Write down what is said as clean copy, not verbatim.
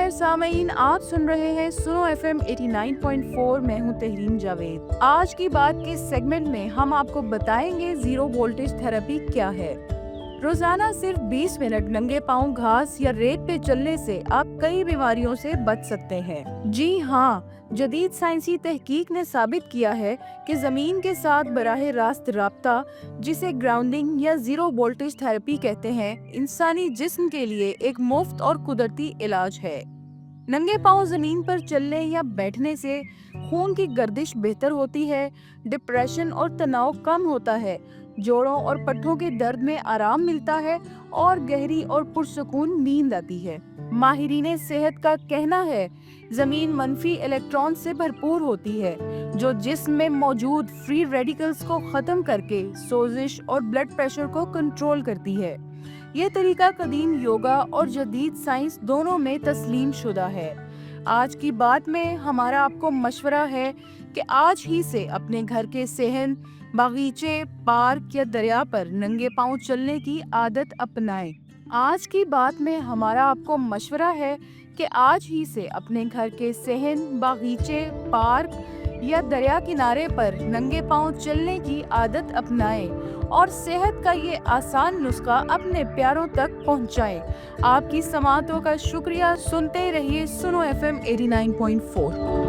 खैर सामईन, आप सुन रहे हैं सुनो FM 89.4। मैं हूं तहरीन जावेद। आज की बात के सेगमेंट में हम आपको बताएंगे जीरो वोल्टेज थेरेपी क्या है। रोजाना सिर्फ 20 मिनट नंगे पांव घास या रेत पे चलने से आप कई बीमारियों से बच सकते हैं। जी हाँ, जदीद साइंसी तहकीक ने साबित किया है कि जमीन के साथ बराह रास्त राब्ता, जिसे ग्राउंडिंग या जीरो वोल्टेज थेरेपी कहते हैं, इंसानी जिस्म के लिए एक मुफ्त और कुदरती इलाज है। नंगे पांव जमीन पर चलने या बैठने से खून की गर्दिश बेहतर होती है, डिप्रेशन और तनाव कम होता है, जोड़ों और पट्टों के दर्द में आराम मिलता है और गहरी और पुरसुकून नींद आती है। माहिरीन सेहत का कहना है, जमीन मनफी इलेक्ट्रॉन से भरपूर होती है, जो जिस्म में मौजूद फ्री रेडिकल्स को खत्म करके सोजिश और ब्लड प्रेशर को कंट्रोल करती है। ये तरीका कदीम योगा और जदीद साइंस दोनों में तस्लीम शुदा है। आज की बात में हमारा आपको मशवरा है कि आज ही से अपने घर के सेहन, बागीचे, पार्क या दरिया पर नंगे पांव चलने की आदत अपनाएं। आज की बात में हमारा आपको मशवरा है कि आज ही से अपने घर के सेहन, बागीचे, पार्क या दरिया किनारे पर नंगे पांव चलने की आदत अपनाएं और सेहत का ये आसान नुस्खा अपने प्यारों तक पहुंचाएं। आपकी समातों का शुक्रिया। सुनते रहिए सुनो FM 89.4।